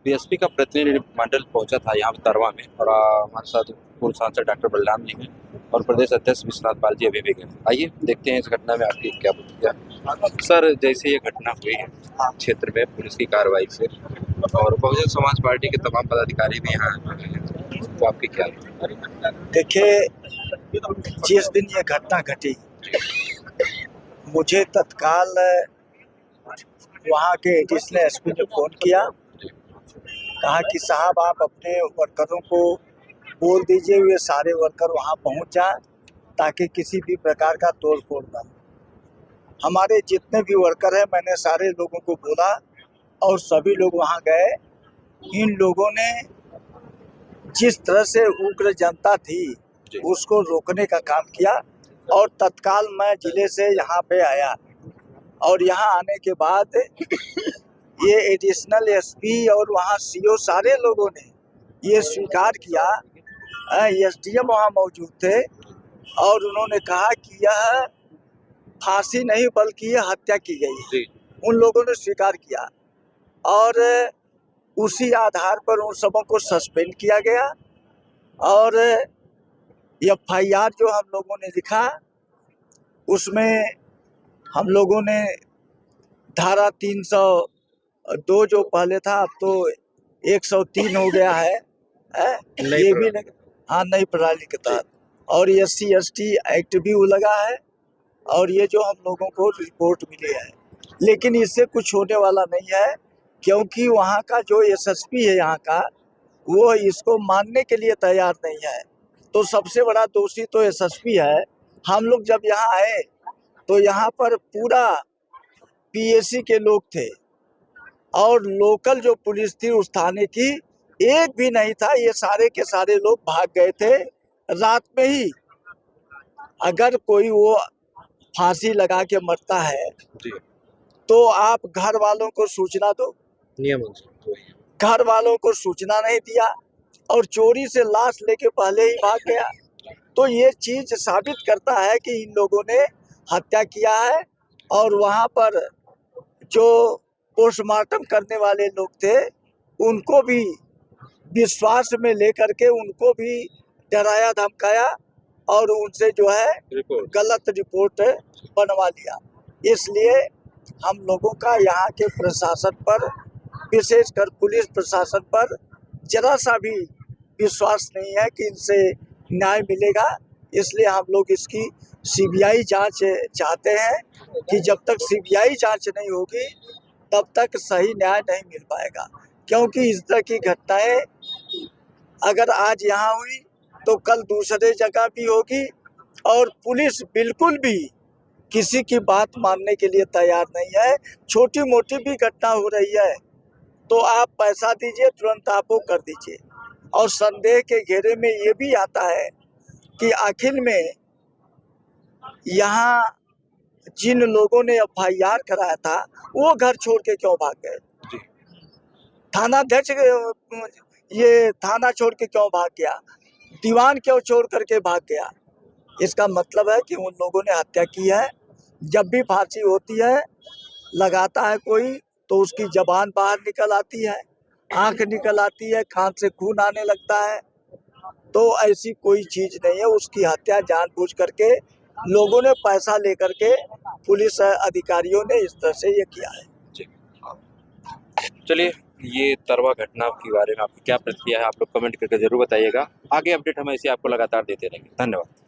BSP का प्रतिनिधिमंडल पहुंचा था यहाँ तरवा में और हमारे साथ पूर्व सांसद डॉक्टर बलराम जी हैं और प्रदेश अध्यक्ष विश्वनाथ पाल जी अभी भी गए। आइए देखते हैं इस घटना में आपकी क्या प्रतिक्रिया। सर, जैसे ये घटना हुई है क्षेत्र में पुलिस की कार्रवाई से और बहुजन समाज पार्टी के तमाम पदाधिकारी भी यहाँ आए हैं, तो आपकी क्या? देखिए, जिस दिन ये घटना घटी मुझे तत्काल वहाँ के एडिशनल एसपी ने फोन किया, कहा कि साहब आप अपने वर्करों को बोल दीजिए वे सारे वर्कर वहाँ पहुँच जाएं ताकि किसी भी प्रकार का तोड़ फोड़ ना हो। हमारे जितने भी वर्कर हैं मैंने सारे लोगों को बोला और सभी लोग वहाँ गए। इन लोगों ने जिस तरह से उग्र जनता थी उसको रोकने का काम किया और तत्काल मैं जिले से यहाँ पे आया और यहाँ आने के बाद ये एडिशनल एसपी और वहाँ सीओ सारे लोगों ने ये स्वीकार किया। एसडीएम वहाँ मौजूद थे और उन्होंने कहा कि यह फांसी नहीं बल्कि यह हत्या की गई है। उन लोगों ने स्वीकार किया और उसी आधार पर उन सबों को सस्पेंड किया गया और एफआईआर जो हम लोगों ने लिखा उसमें हम लोगों ने धारा 302 जो पहले था अब तो 103 हो गया है, ये भी नई प्रणाली के तहत और SC/ST एक्ट भी लगा है और ये जो हम लोगों को रिपोर्ट मिली है, लेकिन इससे कुछ होने वाला नहीं है क्योंकि वहाँ का जो SSP है यहाँ का वो इसको मानने के लिए तैयार नहीं है। तो सबसे बड़ा दोषी तो SSP है। हम लोग जब यहाँ आए तो यहाँ पर पूरा PAC के लोग थे और लोकल जो पुलिस थी उस थाने की एक भी नहीं था। ये सारे के सारे लोग भाग गए थे रात में ही। अगर कोई वो फांसी लगा के मरता है तो आप घर वालों को सूचना दो, नियम घर वालों को सूचना नहीं दिया और चोरी से लाश लेके पहले ही भाग गया। तो ये चीज साबित करता है कि इन लोगों ने हत्या किया है और वहाँ पर जो पोस्टमार्टम करने वाले लोग थे उनको भी विश्वास में लेकर के उनको भी डराया धमकाया और उनसे जो है गलत रिपोर्ट बनवा लिया। इसलिए हम लोगों का यहाँ के प्रशासन पर, विशेषकर पुलिस प्रशासन पर जरा सा भी विश्वास नहीं है कि इनसे न्याय मिलेगा। इसलिए हम लोग इसकी CBI जांच चाहते हैं कि जब तक CBI जांच नहीं होगी तब तक सही न्याय नहीं मिल पाएगा, क्योंकि इस तरह की घटनाएं अगर आज यहाँ हुई तो कल दूसरे जगह भी होगी और पुलिस बिल्कुल भी किसी की बात मानने के लिए तैयार नहीं है। छोटी मोटी भी घटना हो रही है तो आप पैसा दीजिए, तुरंत आप वो कर दीजिए। और संदेह के घेरे में ये भी आता है कि आखिर में यहाँ जिन लोगों ने FIR कराया था वो घर छोड़ के क्यों भाग गए? थानाध्यक्ष ये थाना छोड़ के क्यों भाग गया? दीवान क्यों छोड़ करके भाग गया? इसका मतलब है कि उन लोगों ने हत्या की है। जब भी फांसी होती है लगाता है कोई तो उसकी जबान बाहर निकल आती है, आंख निकल आती है, कान से खून आने लगता है। तो ऐसी कोई चीज नहीं है। उसकी हत्या जानबूझ करके लोगों ने पैसा लेकर के पुलिस अधिकारियों ने इस तरह से ये किया है। चलिए, ये तरवा घटना के बारे में आपकी क्या प्रतिक्रिया है आप लोग कमेंट करके जरूर बताइएगा। आगे अपडेट हम ऐसे आपको लगातार देते रहेंगे। धन्यवाद।